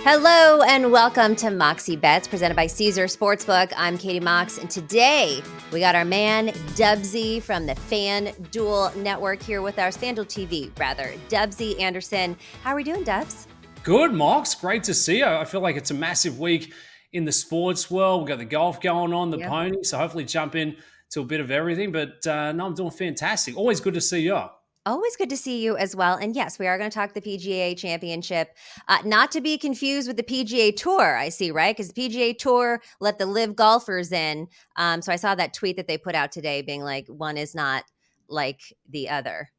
Hello and welcome to Moxie Bets presented by Caesar Sportsbook. I'm Katie Mox, and today we got our man Dubbsie from the FanDuel Network here with our FanDuel TV, Dubbsie Anderson. How are we doing, Dubbs? Good, Mox. Great to see you. I feel like it's a massive week in the sports world. We've got the golf going on, the pony, so hopefully jump in to a bit of everything. But no, I'm doing fantastic. Always good to see you. Always good to see you as well. And yes, we are going to talk the PGA Championship, not to be confused with the PGA Tour, I see, right? Because the PGA Tour let the live golfers in. So I saw that tweet that they put out today being like, one is not like the other.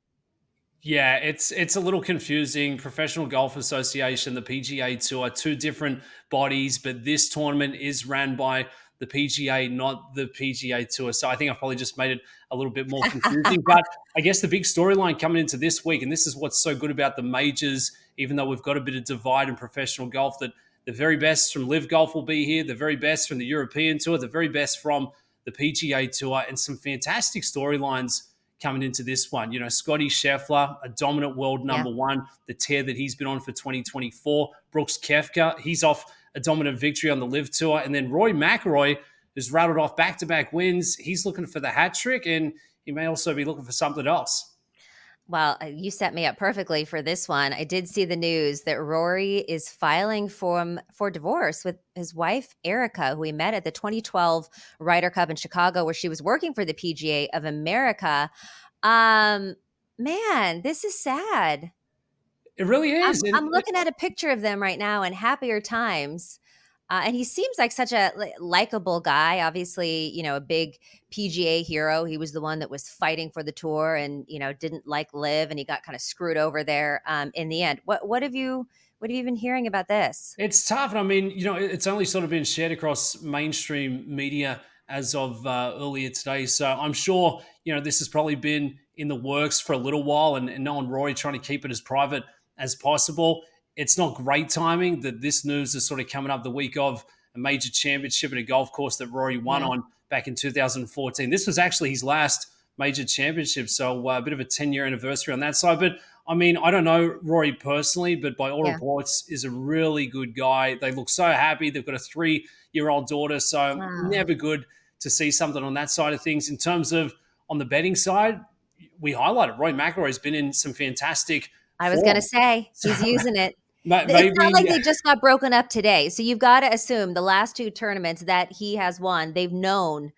Yeah, it's a little confusing. Professional Golf Association, the PGA Tour, two different bodies, but this tournament is ran by the PGA, not the PGA Tour. So I think I've probably just made it a little bit more confusing. But I guess the big storyline coming into this week, and this is what's so good about the majors, even though we've got a bit of divide in professional golf, that the very best from Live Golf will be here, the very best from the European Tour, the very best from the PGA Tour, and some fantastic storylines coming into this one. You know, Scotty Scheffler, a dominant world number one, the tear that he's been on for 2024. Brooks Koepka, he's off a dominant victory on the Live Tour. And then Rory McIlroy has rattled off back-to-back wins. He's looking for the hat trick, and he may also be looking for something else. Well, you set me up perfectly for this one. I did see the news that Rory is filing for divorce with his wife, Erica, who he met at the 2012 Ryder Cup in Chicago, where she was working for the PGA of America. Man, this is sad. It really is. I'm looking at a picture of them right now in happier times. And he seems like such a likable guy. Obviously, you know, a big PGA hero. He was the one that was fighting for the tour and, you know, didn't like Live, and he got kind of screwed over there in the end. What have you been hearing about this? It's tough. And I mean, you know, it's only sort of been shared across mainstream media as of earlier today. So I'm sure, you know, this has probably been in the works for a little while, and knowing Rory trying to keep it as private as possible. It's not great timing that this news is sort of coming up the week of a major championship at a golf course that Rory won on back in 2014. This was actually his last major championship, so a bit of a 10-year anniversary on that side. But, I mean, I don't know Rory personally, but by all reports is a really good guy. They look so happy. They've got a 3-year-old daughter, so never good to see something on that side of things. In terms of on the betting side, we highlighted Rory McIlroy has been in some fantastic I was going to say, he's using it. Maybe, it's not like they just got broken up today. So you've got to assume the last two tournaments that he has won, they've known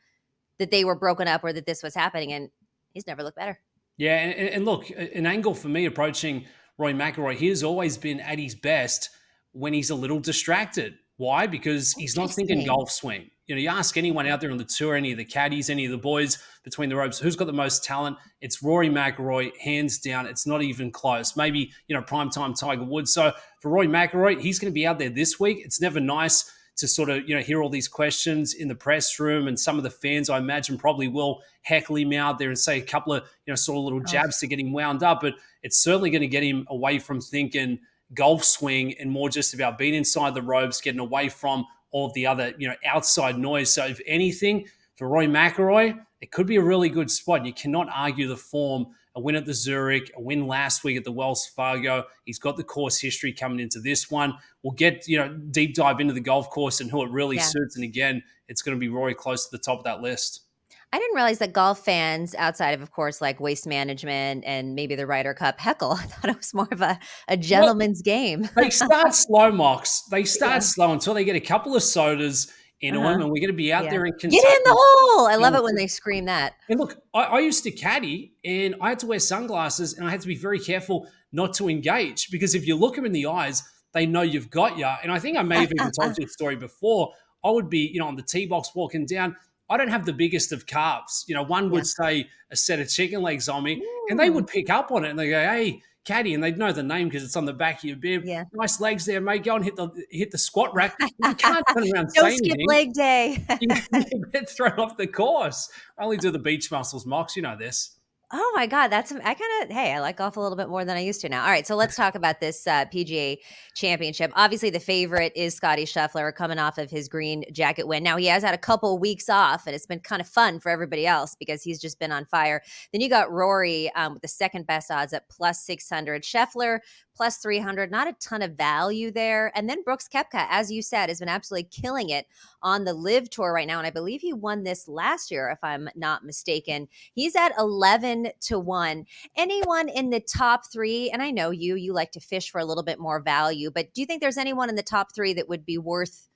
that they were broken up or that this was happening, and he's never looked better. Yeah, and look, an angle for me approaching Rory McIlroy, he has always been at his best when he's a little distracted. Why? Because he's not thinking golf swing. You know, you ask anyone out there on the tour, any of the caddies, any of the boys between the ropes, who's got the most talent? It's Rory McIlroy, hands down. It's not even close. Maybe, you know, primetime Tiger Woods. So for Rory McIlroy, he's going to be out there this week. It's never nice to sort of, you know, hear all these questions in the press room, and some of the fans, I imagine, probably will heckle him out there and say a couple of, you know, sort of little jabs to get him wound up. But it's certainly going to get him away from thinking golf swing and more just about being inside the ropes, getting away from all of the other, you know, outside noise. So if anything, for Rory McIlroy, it could be a really good spot. You cannot argue the form. A win at the Zurich, a win last week at the Wells Fargo. He's got the course history coming into this one. We'll get, you know, deep dive into the golf course and who it really suits. And again, it's going to be Rory close to the top of that list. I didn't realize that golf fans, outside of course, like Waste Management and maybe the Ryder Cup, heckle. I thought it was more of a gentleman's game. They start slow, Mox. They start slow until they get a couple of sodas into them, and we're going to be out there in Kentucky. Get in the hole! I love it when they scream that. And look, I used to caddy, and I had to wear sunglasses, and I had to be very careful not to engage, because if you look them in the eyes, they know you've got you. And I think I may have even told you the story before. I would be, you know, on the tee box walking down. I don't have the biggest of calves. You know, one would say a set of chicken legs on me, and they would pick up on it, and they go, "Hey, caddy," and they'd know the name because it's on the back of your bib. Nice legs there, mate. Go and hit the squat rack. You can't turn around and say anything. Don't skip leg day. You get thrown off the course. I only do the beach muscles, Mox. You know this. Oh my god, hey, I like golf a little bit more than I used to now. All right, so let's talk about this, PGA Championship. Obviously, the favorite is Scotty Scheffler coming off of his green jacket win. Now, he has had a couple weeks off, and it's been kind of fun for everybody else because he's just been on fire. Then you got Rory, with the second best odds at +600. Scheffler, +300, not a ton of value there. And then Brooks Koepka, as you said, has been absolutely killing it on the LIV Tour right now, and I believe he won this last year, if I'm not mistaken. He's at 11-1. Anyone in the top three? And I know you like to fish for a little bit more value, but do you think there's anyone in the top three that would be worth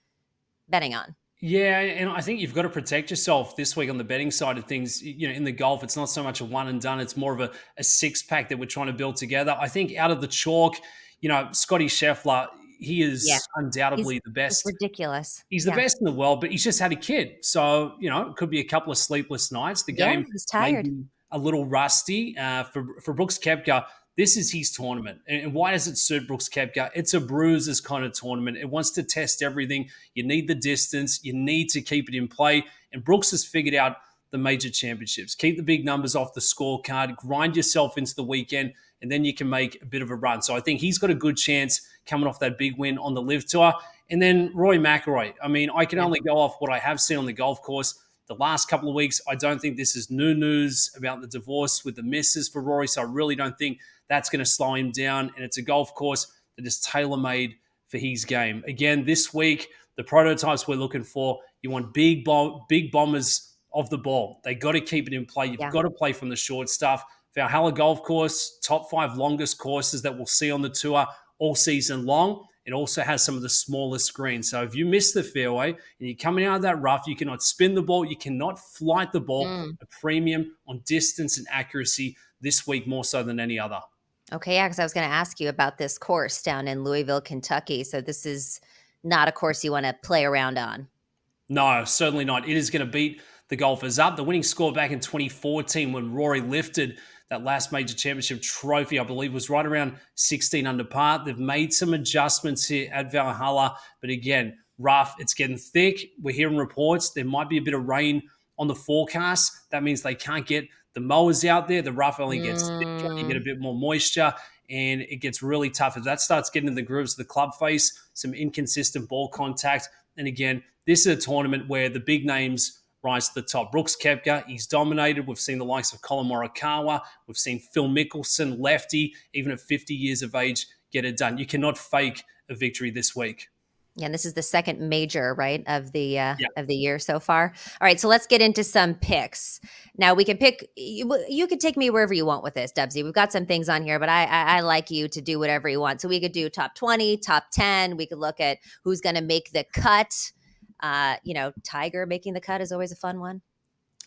betting on? Yeah, and I think you've got to protect yourself this week on the betting side of things. In the golf, it's not so much a one and done; it's more of a six pack that we're trying to build together. I think out of the chalk, Scotty Scheffler, he Yeah, is he's undoubtedly the he's best. ridiculous. He's the Yeah, best in the world, but he's just had a kid. So, it could be a couple of sleepless nights. The yeah, game he's may tired. be a little rusty. For Brooks Koepka, this is his tournament. And why does it suit Brooks Koepka? It's a bruisers kind of tournament. It wants to test everything. You need the distance. You need to keep it in play. And Brooks has figured out the major championships. Keep the big numbers off the scorecard. Grind yourself into the weekend, and then you can make a bit of a run. So I think he's got a good chance coming off that big win on the LIV Tour. And then Rory McIlroy. I mean, I can Yeah. only go off what I have seen on the golf course the last couple of weeks. I don't think this is new news about the divorce with the missus for Rory, so I really don't think that's going to slow him down. And it's a golf course that is tailor-made for his game. Again, this week, the prototypes we're looking for, you want big bombers of the ball. They got to keep it in play. You've Yeah. got to play from the short stuff. Valhalla Golf Course, top 5 longest courses that we'll see on the tour all season long. It also has some of the smallest greens. So if you miss the fairway and you're coming out of that rough, you cannot spin the ball, you cannot flight the ball. Mm. A premium on distance and accuracy this week more so than any other. Okay, yeah, because I was going to ask you about this course down in Louisville, Kentucky. So this is not a course you want to play around on. No, certainly not. It is going to beat the golfers up. The winning score back in 2014 when Rory lifted that last major championship trophy, I believe, was right around 16 under par. They've made some adjustments here at Valhalla, but again, rough. It's getting thick. We're hearing reports there might be a bit of rain on the forecast. That means they can't get the mowers out there. The rough only gets thicker. You get a Mm. bit more moisture, and it gets really tough. If that starts getting in the grooves of the club face, some inconsistent ball contact, and again, this is a tournament where the big names rise to the top. Brooks Koepka, he's dominated. We've seen the likes of Colin Morikawa. We've seen Phil Mickelson, lefty, even at 50 years of age, get it done. You cannot fake a victory this week. Yeah, and this is the second major, right, Yeah. of the year so far. All right, so let's get into some picks. Now we can pick. You can take me wherever you want with this, Dubbsie. We've got some things on here, but I like you to do whatever you want. So we could do top 20, top 10. We could look at who's going to make the cut. Tiger making the cut is always a fun one.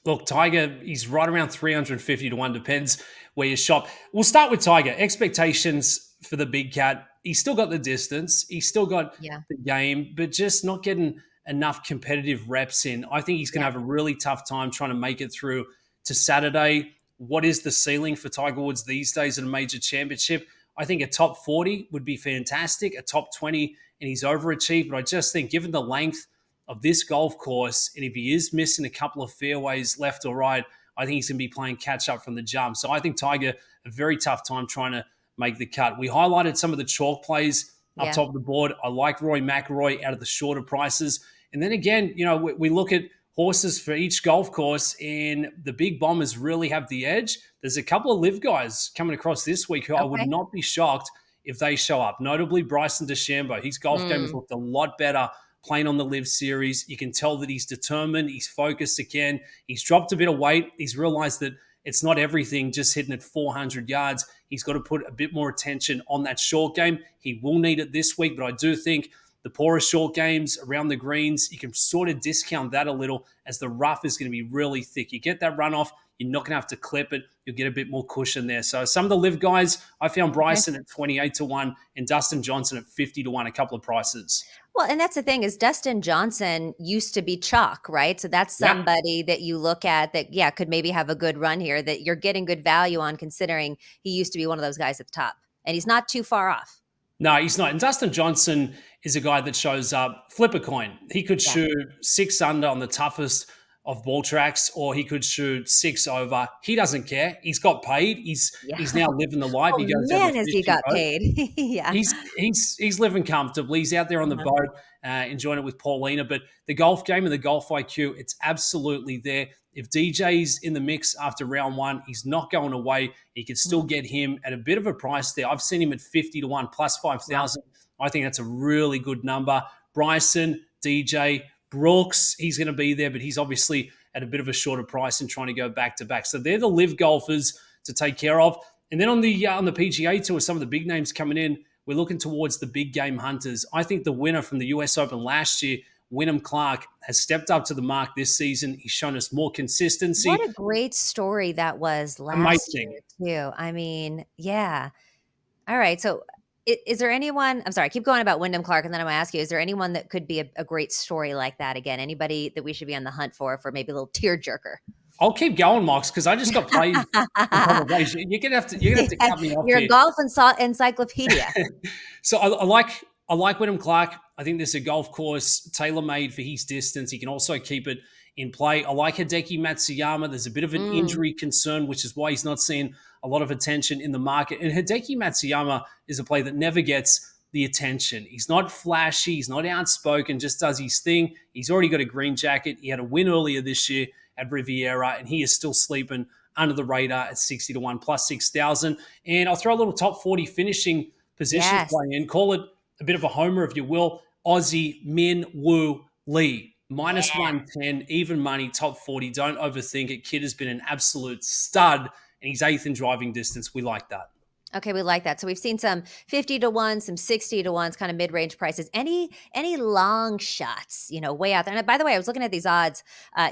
Look, Tiger, he's right around 350 to 1, depends where you shop. We'll start with Tiger. Expectations for the big cat. He's still got the distance, he's still got Yeah, the game, but just not getting enough competitive reps in. I think he's going to yeah. have a really tough time trying to make it through to Saturday. What is the ceiling for Tiger Woods these days at a major championship? I think a top 40 would be fantastic, a top 20, and he's overachieved. But I just think, given the length of this golf course, and if he is missing a couple of fairways left or right, I think he's going to be playing catch up from the jump. So I think Tiger, a very tough time trying to make the cut. We highlighted some of the chalk plays up Yeah. top of the board. I like Rory McIlroy out of the shorter prices. And then again, we look at horses for each golf course, and the big bombers really have the edge. There's a couple of live guys coming across this week who I would Okay. not be shocked if they show up. Notably, Bryson DeChambeau. His golf game has Mm. looked a lot better playing on the live series. You can tell that he's determined, he's focused again. He's dropped a bit of weight. He's realized that it's not everything just hitting at 400 yards. He's got to put a bit more attention on that short game. He will need it this week, but I do think the poorer short games around the greens, you can sort of discount that a little as the rough is going to be really thick. You get that runoff, you're not going to have to clip it. You'll get a bit more cushion there. So some of the live guys, I found Okay. Bryson at 28 to 1 and Dustin Johnson at 50 to 1, a couple of prices. Well, and that's the thing is Dustin Johnson used to be chalk, right? So that's Yeah. somebody that you look at that, yeah, could maybe have a good run here that you're getting good value on considering he used to be one of those guys at the top. And he's not too far off. No, he's not. And Dustin Johnson is a guy that shows up, flip a coin. He could Yeah. shoot 6 under on the toughest of ball tracks, or he could shoot 6 over. He doesn't care. He's got paid. Yeah. He's now living the life. Oh, He goes down the man, has he fishing got boat. paid. Yeah. He's living comfortably. He's out there on the Uh-huh. boat, enjoying it with Paulina. But the golf game and the golf IQ, it's absolutely there. If DJ's in the mix after round one, he's not going away. You can still Mhm. get him at a bit of a price there. I've seen him at 50 to 1 plus Wow. 5,000. I think that's a really good number. Bryson, DJ, Brooks, he's going to be there, but he's obviously at a bit of a shorter price and trying to go back to back. So they're the live golfers to take care of. And then on the PGA Tour, some of the big names coming in, we're looking towards the big game hunters. I think the winner from the US Open last year, Wyndham Clark, has stepped up to the mark this season. He's shown us more What consistency. a great story that was last Amazing. year too. I mean, yeah. All right. So is there anyone, I'm sorry, I keep going about Wyndham Clark, and then I'm gonna ask you, is there anyone that could be a great story like that again? Anybody that we should be on the hunt for maybe a little tearjerker? I'll keep going, Mox, because I just got played a couple of days. You're gonna have to cut me off You're a here. golf encyclopedia. So I like Wyndham Clark. I think this is a golf course tailor made for his distance. He can also keep it in play. I like Hideki Matsuyama. There's a bit of an Mm, injury concern, which is why he's not seeing a lot of attention in the market. And Hideki Matsuyama is a player that never gets the attention. He's not flashy. He's not outspoken. Just does his thing. He's already got a green jacket. He had a win earlier this year at Riviera, and he is still sleeping under the radar at 60 to 1 plus 6,000. And I'll throw a little top 40 finishing positions yes. play in. Call it a bit of a homer if you will. Aussie Min Woo Lee. Minus Yeah. 110, even money, top 40. Don't overthink it. Kid has been an absolute stud, and he's eighth in driving distance. We like that. Okay, we like that. So we've seen some 50 to 1, some 60 to 1s, kind of mid-range prices. Any long shots, way out there. And by the way, I was looking at these odds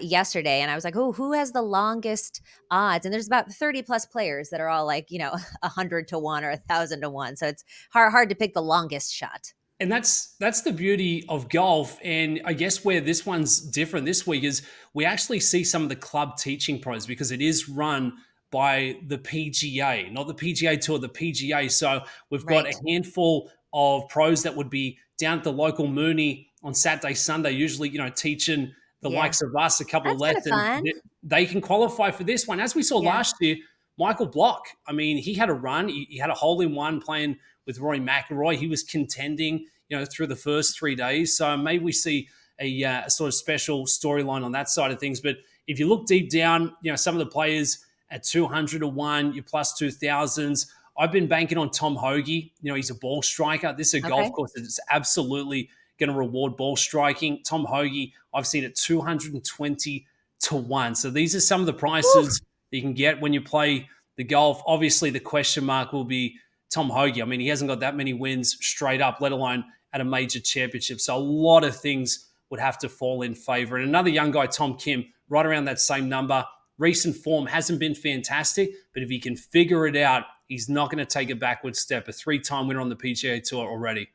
yesterday, and I was like, "Oh, who has the longest odds?" And there's about 30 plus players that are all like, 100 to 1 or 1,000 to 1. So it's hard to pick the longest shot. And that's the beauty of golf. And I guess where this one's different this week is we actually see some of the club teaching pros because it is run by the PGA, not the PGA Tour, the PGA. So we've got a Right. handful of pros that would be down at the local Mooney on Saturday, Sunday, usually, teaching the Yeah. likes of us a couple of That's kind of lessons. fun. They can qualify for this one. As we saw Yeah. last year, Michael Block, I mean, he had a run. He had a hole in one playing with Rory McIlroy. He was contending, through the first 3 days. So maybe we see a sort of special storyline on that side of things. But if you look deep down, some of the players at 200 to 1, your plus 2,000s. I've been banking on Tom Hoagie. He's a ball striker. This is a golf Okay. course that's absolutely going to reward ball striking. Tom Hoagie, I've seen it 220 to 1. So these are some of the Woo. prices that you can get when you play the golf. Obviously, the question mark will be Tom Hoagie. I mean, he hasn't got that many wins straight up, let alone at a major championship. So a lot of things would have to fall in favor. And another young guy, Tom Kim, right around that same number. Recent form hasn't been fantastic, but if he can figure it out, he's not going to take a backward step. A three-time winner on the PGA Tour already.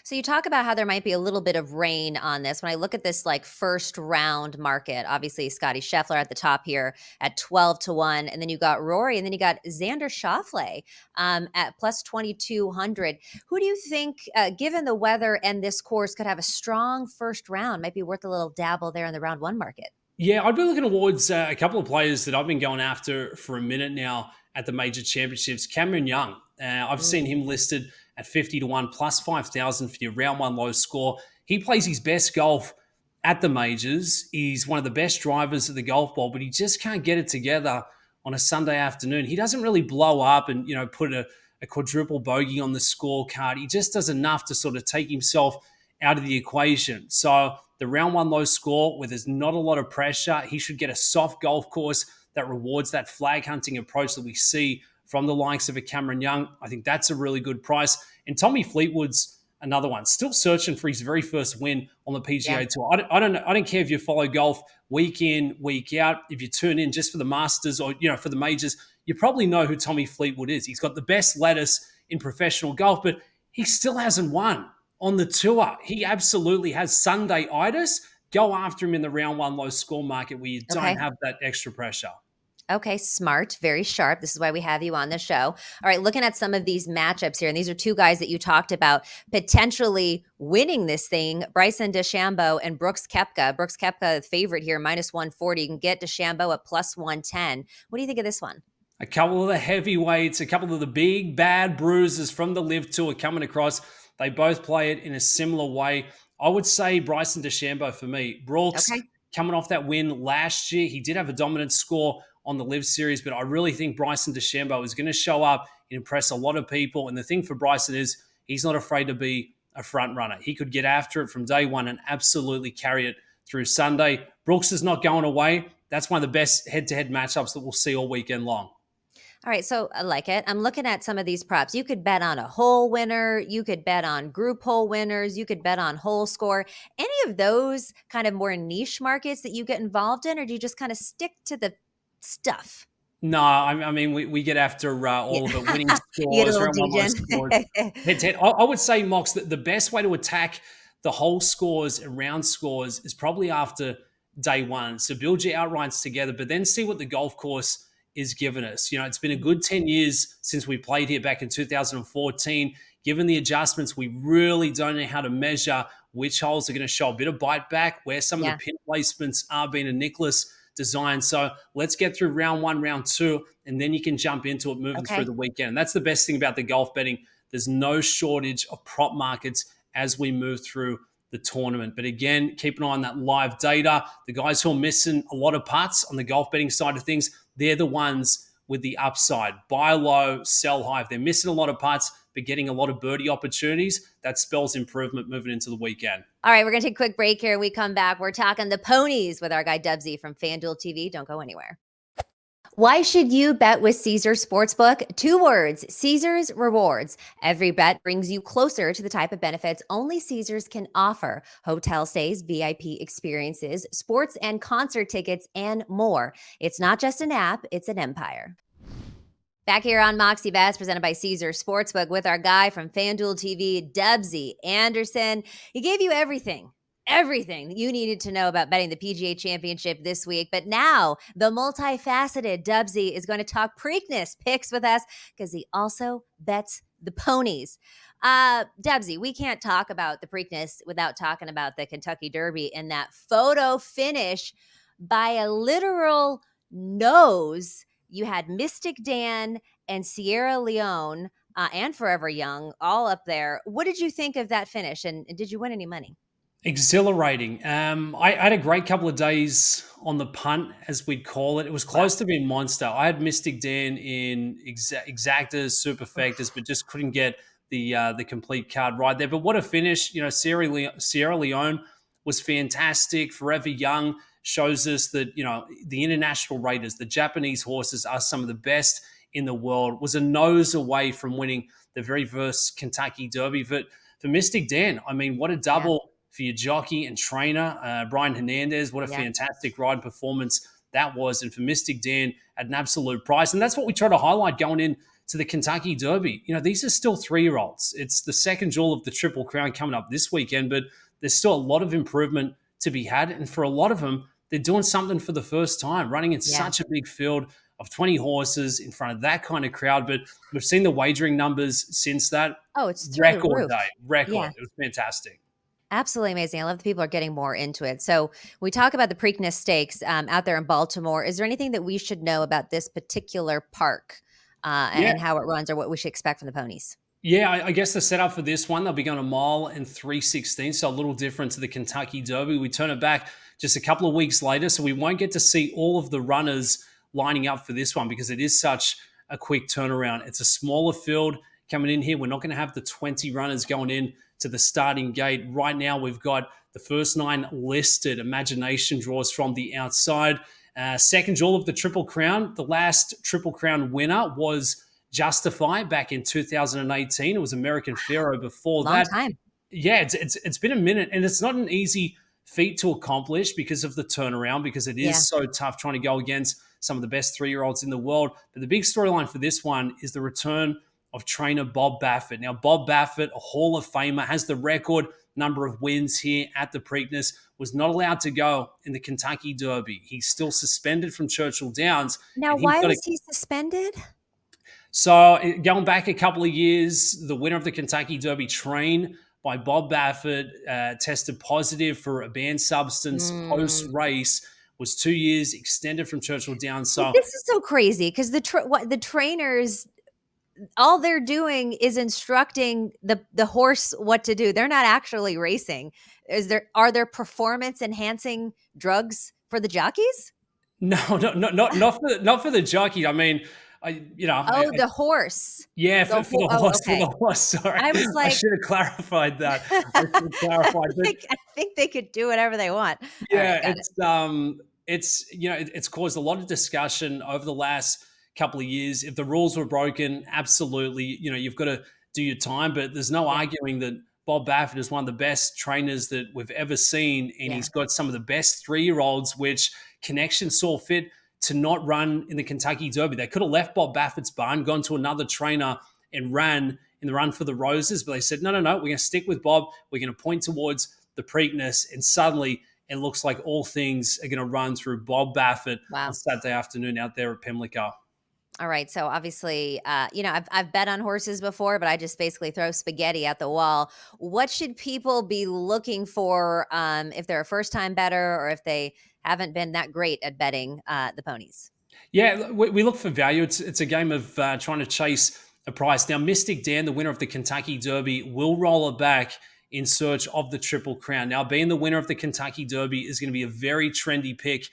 So you talk about how there might be a little bit of rain on this. When I look at this like first round market, obviously Scotty Scheffler at the top here at 12 to 1. And then you got Rory, and then you got Xander Schauffele at plus 2,200. Who do you think, given the weather and this course, could have a strong first round? Might be worth a little dabble there in the round one market. Yeah, I'd be looking towards a couple of players that I've been going after for a minute now at the major championships. Cameron Young, I've seen him listed at 50 to 1 plus 5,000 for your round one low score. He plays his best golf at the majors. He's one of the best drivers at the golf ball, but he just can't get it together on a Sunday afternoon. He doesn't really blow up and put a quadruple bogey on the scorecard. He just does enough to sort of take himself out of the equation. So the round one low score, where there's not a lot of pressure, he should get a soft golf course that rewards that flag hunting approach that we see from the likes of a Cameron Young. I think that's a really good price. And Tommy Fleetwood's another one, still searching for his very first win on the Yeah. PGA Tour. I don't care if you follow golf week in, week out. If you tune in just for the Masters or for the majors, you probably know who Tommy Fleetwood is. He's got the best lettuce in professional golf, but he still hasn't won on the tour. He absolutely has Sunday-itis. Go after him in the round one low score market where you don't Okay. have that extra pressure. Okay, smart, very sharp. This is why we have you on the show. All right, looking at some of these matchups here, and these are two guys that you talked about potentially winning this thing, Bryson DeChambeau and Brooks Koepka. Brooks Koepka, the favorite here, minus 140. You can get DeChambeau at plus 110. What do you think of this one? A couple of the heavyweights, a couple of the big bad bruisers from the Live Tour coming across. They both play it in a similar way. I would say Bryson DeChambeau for me. Brooks Okay. coming off that win last year. He did have a dominant score on the Live Series, but I really think Bryson DeChambeau is going to show up and impress a lot of people. And the thing for Bryson is he's not afraid to be a front runner. He could get after it from day one and absolutely carry it through Sunday. Brooks is not going away. That's one of the best head-to-head matchups that we'll see all weekend long. All right, so I like it. I'm looking at some of these props. You could bet on a hole winner. You could bet on group hole winners. You could bet on hole score. Any of those kind of more niche markets that you get involved in, or do you just kind of stick to the stuff? No, I mean, we get after Yeah. all of it, winning You get a scores, little round one low degen. scores, head to head. I would say, Mox, that the best way to attack the whole scores and round scores is probably after day one. So build your outrights together, but then see what the golf course is giving us. You know, it's been a good 10 years since we played here back in 2014. Given the adjustments, we really don't know how to measure which holes are going to show a bit of bite back, where some of the Yeah. pin placements are being a Nicklaus design. So let's get through round one, round two, and then you can jump into it moving through Okay. the weekend. And that's the best thing about the golf betting. There's no shortage of prop markets as we move through the tournament. But again, keep an eye on that live data. The guys who are missing a lot of putts on the golf betting side of things, they're the ones with the upside. Buy low, sell high. If they're missing a lot of putts, but getting a lot of birdie opportunities, that spells improvement moving into the weekend. All right, we're going to take a quick break here. We come back. We're talking the ponies with our guy Dubbsie from FanDuel TV. Don't go anywhere. Why should you bet with Caesars Sportsbook? Two words, Caesars Rewards. Every bet brings you closer to the type of benefits only Caesars can offer. Hotel stays, VIP experiences, sports and concert tickets, and more. It's not just an app, it's an empire. Back here on Moxie Bets, presented by Caesars Sportsbook with our guy from FanDuel TV, Dubbsie Anderson. He gave you everything that you needed to know about betting the PGA Championship this week. But now the multifaceted Dubbsie is going to talk Preakness picks with us because he also bets the ponies. Dubbsie, we can't talk about the Preakness without talking about the Kentucky Derby and that photo finish by a literal nose. You had Mystik Dan and Sierra Leone and Forever Young all up there. What did you think of that finish? And did you win any money? Exhilarating. I had a great couple of days on the punt, as we'd call it. It was close to being monster. I had Mystik Dan in exactas, superfectas, but just couldn't get the complete card right there. But what a finish! You know, Sierra Leone was fantastic. Forever Young shows us that the international raters, the Japanese horses, are some of the best in the world. Was a nose away from winning the very first Kentucky Derby. But for Mystik Dan, I mean, what a Yeah. double for your jockey and trainer, Brian Hernandez. What a Yeah. fantastic ride performance that was. And for Mystik Dan at an absolute price. And that's what we try to highlight going in to the Kentucky Derby. You know, these are still 3-year-olds. It's the second jewel of the Triple Crown coming up this weekend, but there's still a lot of improvement to be had. And for a lot of them, they're doing something for the first time, running in Yeah. such a big field of 20 horses in front of that kind of crowd. But we've seen the wagering numbers since that. Oh, it's through the Record roof. day, record. Yeah. It was fantastic. Absolutely amazing. I love that people are getting more into it. So we talk about the Preakness Stakes out there in Baltimore. Is there anything that we should know about this particular park Yeah, and how it runs or what we should expect from the ponies? Yeah, I guess the setup for this one, they'll be going a mile and 3:16, so a little different to the Kentucky Derby. We turn it back just a couple of weeks later, so we won't get to see all of the runners lining up for this one because it is such a quick turnaround. It's a smaller field coming in here. We're not going to have the 20 runners going in to the starting gate. Right now, we've got the first 9 listed imagination draws from the outside. Second jewel of the Triple Crown. The last Triple Crown winner was Justify back in 2018. It was American Pharaoh before Long that. time. Yeah, it's been a minute, and it's not an easy feat to accomplish because of the turnaround, because it Yeah. is so tough trying to go against some of the best 3-year-olds in the world. But the big storyline for this one is the return of trainer Bob Baffert. Now, Bob Baffert, a Hall of Famer, has the record number of wins here at the Preakness, was not allowed to go in the Kentucky Derby. He's still suspended from Churchill Downs, Now, and he's why got a was he suspended? so going back a couple of years, the winner of the Kentucky Derby, trained by Bob Baffert, tested positive for a banned substance post Mm. race. Was 2 years extended from Churchill Downs. But So this is so crazy because the trainers, all they're doing is instructing the horse what to do. They're not actually racing. Are there performance enhancing drugs for the jockeys? no, no, no, not for the jockey. I mean, Oh, the horse. yeah, The for the oh, horse, for okay. the horse. Sorry, I was I like, should have clarified that. I should have clarified, but I think they could do whatever they want. All right, yeah, got it. it's caused a lot of discussion over the last couple of years. If the rules were broken, absolutely, you've got to do your time. But there's no Yeah, arguing that Bob Baffert is one of the best trainers that we've ever seen, and yeah. he's got some of the best 3-year-olds, which Connection saw fit to not run in the Kentucky Derby. They could have left Bob Baffert's barn, gone to another trainer, and ran in the Run for the Roses, but they said, no, no, no, we're going to stick with Bob. We're going to point towards the Preakness, and suddenly it looks like all things are going to run through Bob Baffert on Wow. Saturday afternoon out there at Pimlico. All right. So obviously, I've bet on horses before, but I just basically throw spaghetti at the wall. What should people be looking for if they're a first time better or if they haven't been that great at betting the ponies? Yeah, we look for value. It's a game of trying to chase a price. Now, Mystik Dan, the winner of the Kentucky Derby, will roll it back in search of the Triple Crown. Now, being the winner of the Kentucky Derby is going to be a very trendy pick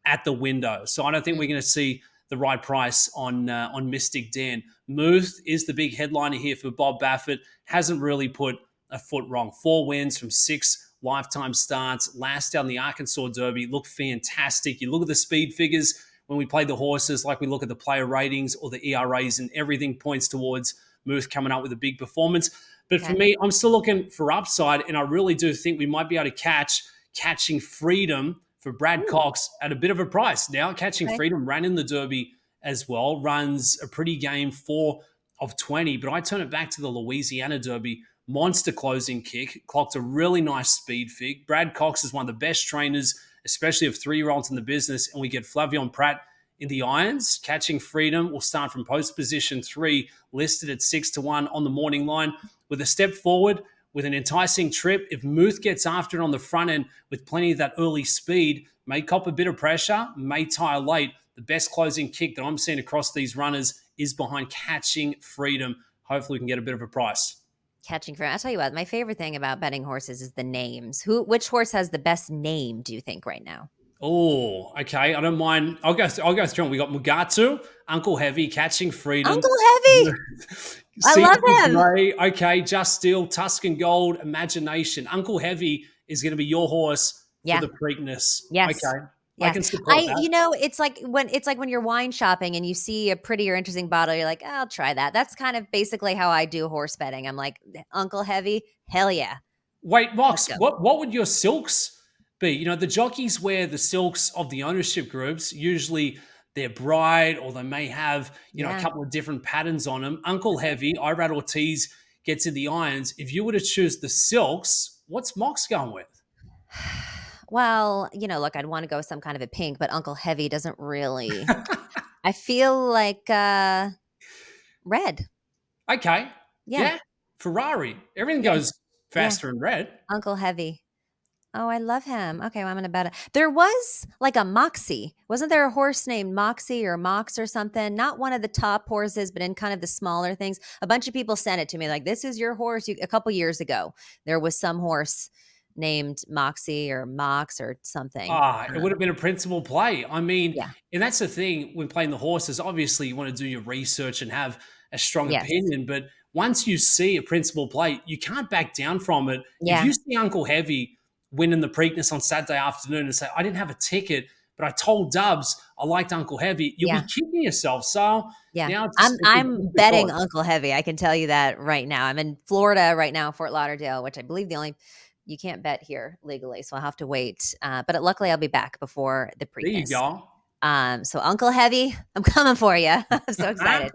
at the window. So I don't think we're going to see the right price on Mystik Dan. Muth is the big headliner here for Bob Baffert. Hasn't really put a foot wrong. 4 wins from 6 lifetime starts. Last down the Arkansas Derby looked fantastic. You look at the speed figures when we play the horses, like we look at the player ratings or the ERAs, and everything points towards Muth coming up with a big performance. But for Okay. me, I'm still looking for upside, and I really do think we might be able to catch Catching Freedom for Brad Ooh, Cox at a bit of a price. Now, Catching okay. Freedom ran in the Derby as well, runs a pretty game 4 of 20, but I turn it back to the Louisiana Derby. Monster closing kick, clocked a really nice speed fig. Brad Cox is one of the best trainers, especially of 3-year-olds in the business, and we get Flavion Pratt in the irons. Catching Freedom will start from post position 3, listed at 6-1 on the morning line, with a step forward, with an enticing trip. If Muth gets after it on the front end with plenty of that early speed, may cop a bit of pressure, may tire late. The best closing kick that I'm seeing across these runners is behind Catching Freedom. Hopefully, we can get a bit of a price. Catching for. I'll tell you what, my favorite thing about betting horses is the names. Which horse has the best name, do you think, right now? Oh, okay. I don't mind. I'll go through them. We got Mugatu, Uncle Heavy, Catching Freedom, Uncle Heavy. I love Season him. Grey, okay, Just Steel, Tuscan Gold, Imagination. Uncle Heavy is going to be your horse for Yeah. the Preakness. Yes. Okay, I Yes. can support that. It's like when you're wine shopping and you see a pretty or interesting bottle, you're like, I'll try that. That's kind of basically how I do horse betting. I'm like, Uncle Heavy, hell yeah. Wait, Let's Mox, go. what would your silks be? The jockeys wear the silks of the ownership groups. Usually they're bright, or they may have, a Yeah. couple of different patterns on them. Uncle Heavy, Irad Ortiz gets in the irons. If you were to choose the silks, what's Mox going with? Well, look, I'd want to go with some kind of a pink, but Uncle Heavy doesn't really. I feel like red. Okay, Yeah. yeah, Ferrari. Everything Yeah. goes Yeah. faster in red. Uncle Heavy. Oh, I love him. Okay, well, I'm gonna bet it. There was like a Moxie. Wasn't there a horse named Moxie or Mox or something? Not one of the top horses, but in kind of the smaller things. A bunch of people sent it to me, like, this is your horse. A couple years ago, there was some horse named Moxie or Mox or something. It would have been a principal play. I mean, Yeah. and that's the thing when playing the horses. Obviously, you want to do your research and have a strong Yes. opinion, but once you see a principal play, you can't back down from it. If Yeah. you see Uncle Heavy winning the Preakness on Saturday afternoon and say, I didn't have a ticket, but I told Dubs I liked Uncle Heavy, you'll be Yeah. kicking yourself. So Yeah. now it's I'm a betting choice. Uncle Heavy. I can tell you that right now. I'm in Florida right now, Fort Lauderdale, which I believe you can't bet here legally, so I'll have to wait. But luckily, I'll be back before the There you Preakness. go. So Uncle Heavy, I'm coming for you. I'm so excited.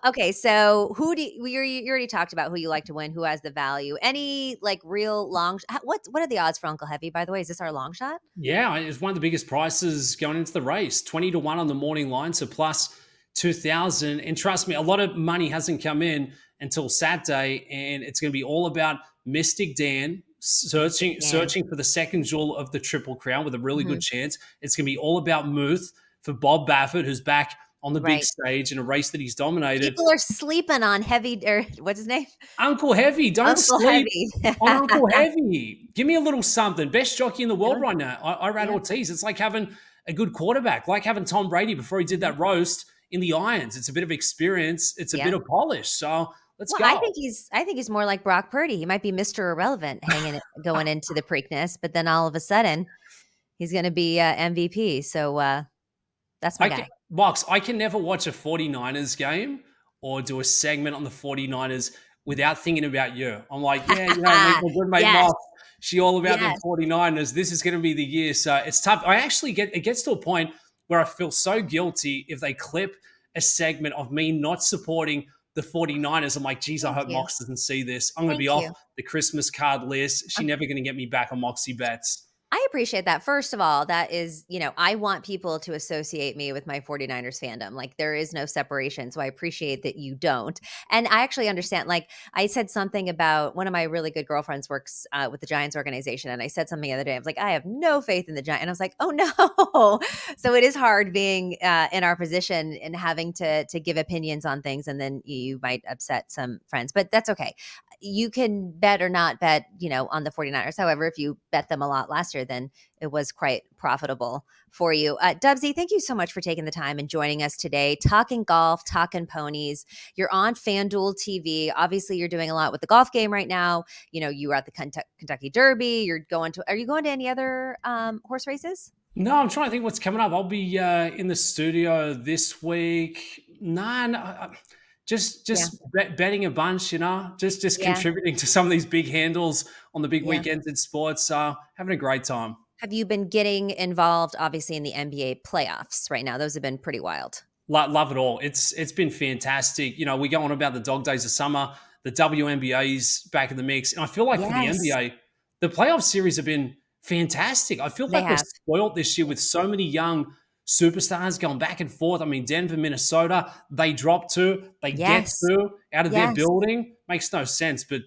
Okay, so who do you already talked about who you like to win, who has the value? Any like real what are the odds for Uncle Heavy, by the way? Is this our long shot? Yeah, it's one of the biggest prices going into the race. 20 to 1 on the morning line, so plus 2,000. And trust me, a lot of money hasn't come in until Saturday, and it's going to be all about Mystik Dan Mystic Dan. searching for the second jewel of the Triple Crown with a really good Mhm. chance. It's going to be all about Muth for Bob Baffert, who's back on the big Right. stage in a race that he's dominated. People are sleeping on Heavy, or what's his name? Uncle Heavy, don't Uncle sleep Heavy. on Uncle Heavy. Give me a little something. Best jockey in the world Yeah, right now. Irad yeah, Ortiz. It's like having a good quarterback, like having Tom Brady before he did mhm, that roast in the irons. It's a bit of experience. It's a bit yeah. of polish. So let's Well, go. I think he's more like Brock Purdy. He might be Mr. Irrelevant going into the Preakness, but then all of a sudden he's going to be MVP. So that's my I can, guy. Mox, I can never watch a 49ers game or do a segment on the 49ers without thinking about you. I'm like, yeah, my good mate Yes, Mox, she all about them yes. 49ers. This is going to be the year. So it's tough. It gets to a point where I feel so guilty if they clip a segment of me not supporting the 49ers. I'm like, geez, I Thank hope you. Mox doesn't see this. I'm going to Thank be off you. the Christmas card list. She's never going to get me back on Moxie bets. I appreciate that. First of all, that is, I want people to associate me with my 49ers fandom. Like there is no separation. So I appreciate that you don't. And I actually understand. Like I said something about one of my really good girlfriends works with the Giants organization. And I said something the other day. I was like, I have no faith in the Giants. And I was like, oh no. So it is hard being in our position and having to give opinions on things. And then you might upset some friends, but that's okay. You can bet or not bet, on the 49ers. However, if you bet them a lot last year, then it was quite profitable for you. Dubbsie, thank you so much for taking the time and joining us today, talking golf, talking ponies. You're on FanDuel TV. Obviously, you're doing a lot with the golf game right now. You were at the Kentucky Derby. Are you going to any other horse races? No, I'm trying to think what's coming up. I'll be in the studio this week. Nah, no, Yeah. betting a bunch, just Yeah. contributing to some of these big handles on the big Yeah. weekends in sports. Having a great time. Have you been getting involved, obviously, in the NBA playoffs right now? Those have been pretty wild. Love it all. It's been fantastic. We go on about the dog days of summer. The WNBA's back in the mix, and I feel like for the Yes, NBA, the playoff series have been fantastic. I feel they like we're have. spoiled this year with so many young superstars going back and forth. I mean, Denver, Minnesota, they drop two, they get Yes. two out of their Yes. building. Makes no sense, but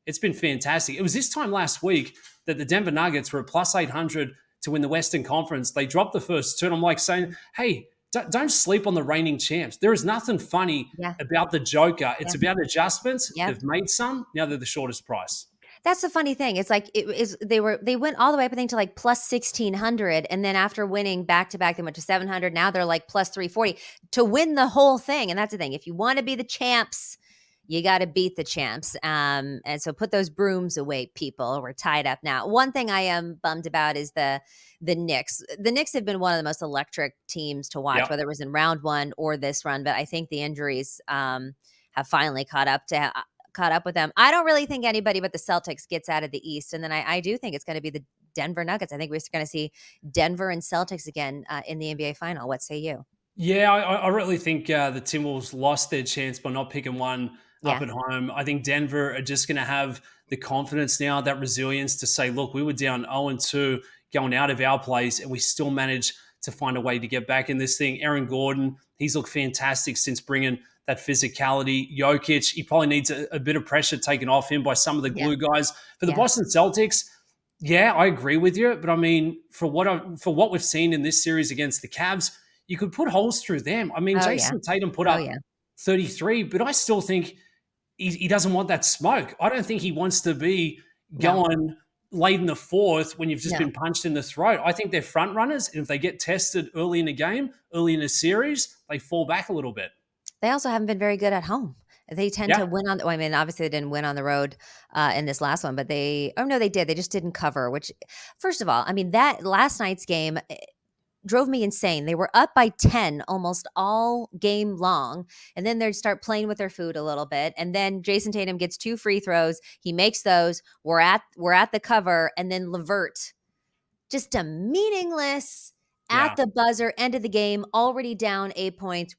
it's been fantastic. It was this time last week that the Denver Nuggets were at plus 800 to win the Western Conference. They dropped the first two, and I'm like saying, hey, don't sleep on the reigning champs. There is nothing funny Yeah. about the Joker. It's Yeah. about adjustments. Yep. They've made some. Now they're the shortest price. That's the funny thing. It's like they went all the way up, I think, to like plus 1,600. And then after winning back to back, they went to 700. Now they're like plus 340 to win the whole thing. And that's the thing. If you want to be the champs, you got to beat the champs. And so put those brooms away, people. We're tied up now. One thing I am bummed about is the Knicks. The Knicks have been one of the most electric teams to watch, Yep. whether it was in round one or this run. But I think the injuries have finally caught up with them. I don't really think anybody but the Celtics gets out of the East. And then I do think it's going to be the Denver Nuggets. I think we're going to see Denver and Celtics again in the NBA final. What say you? Yeah, I really think the Timberwolves lost their chance by not picking one up Yeah. at home. I think Denver are just going to have the confidence now, that resilience to say, look, we were down 0-2 going out of our place, and we still managed to find a way to get back in this thing. Aaron Gordon, he's looked fantastic since bringing that physicality. Jokic, he probably needs a bit of pressure taken off him by some of the Yeah. glue guys. For the Yeah. Boston Celtics, yeah, I agree with you. But I mean, for what we've seen in this series against the Cavs, you could put holes through them. I mean, Oh, yeah. Jason Tatum put Oh, up yeah. 33, but I still think he doesn't want that smoke. I don't think he wants to be No, going late in the fourth when you've just no. been punched in the throat. I think they're front runners. And if they get tested early in the game, early in a series, they fall back a little bit. They also haven't been very good at home. They tend Yeah. to win well, I mean, obviously, they didn't win on the road in this last one, but oh, no, they did. They just didn't cover, which, first of all, I mean, that last night's game drove me insane. They were up by 10 almost all game long. And then they'd start playing with their food a little bit. And then Jason Tatum gets two free throws. He makes those. We're at the cover. And then Levert, just a meaningless at Yeah. the buzzer, end of the game, already down 8 points,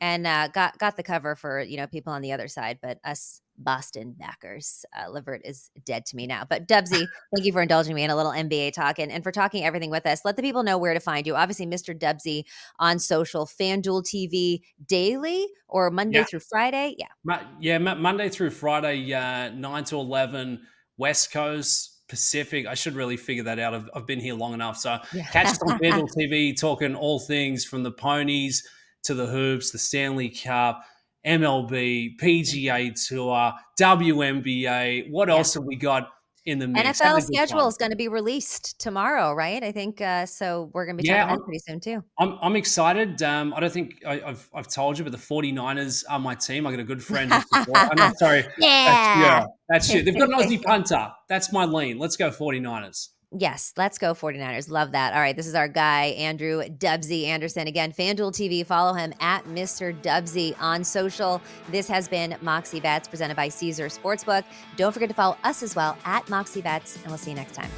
and, got the cover for, people on the other side, but us Boston backers, Liverett is dead to me now. But Dubbsie, thank you for indulging me in a little NBA talk and for talking everything with us. Let the people know where to find you. Obviously, Mr. Dubbsie on social, FanDuel TV daily or Monday Yeah. through Friday? Yeah. Monday through Friday, 9 to 11, West Coast, Pacific. I should really figure that out. I've been here long enough. So catch Yeah. us on FanDuel TV, talking all things from the ponies to the hoops, the Stanley Cup, MLB, PGA Tour, WNBA. What Yeah. else have we got in the mix? Having NFL a good schedule time. is gonna be released tomorrow, right? I think, so we're gonna be Yeah, talking that pretty soon too. I'm excited. I don't think I've told you, but the 49ers are my team. I got a good friend who supports. I'm not sorry. That's Yeah. yeah. That's you. They've got an Aussie punter. That's my lean. Let's go 49ers. Yes, let's go 49ers. Love that. All right, this is our guy, Andrew Dubbsie Anderson. Again, FanDuel TV, follow him at Mr. Dubbsie on social. This has been Moxie Bets presented by Caesar Sportsbook. Don't forget to follow us as well at Moxie Bets, and we'll see you next time.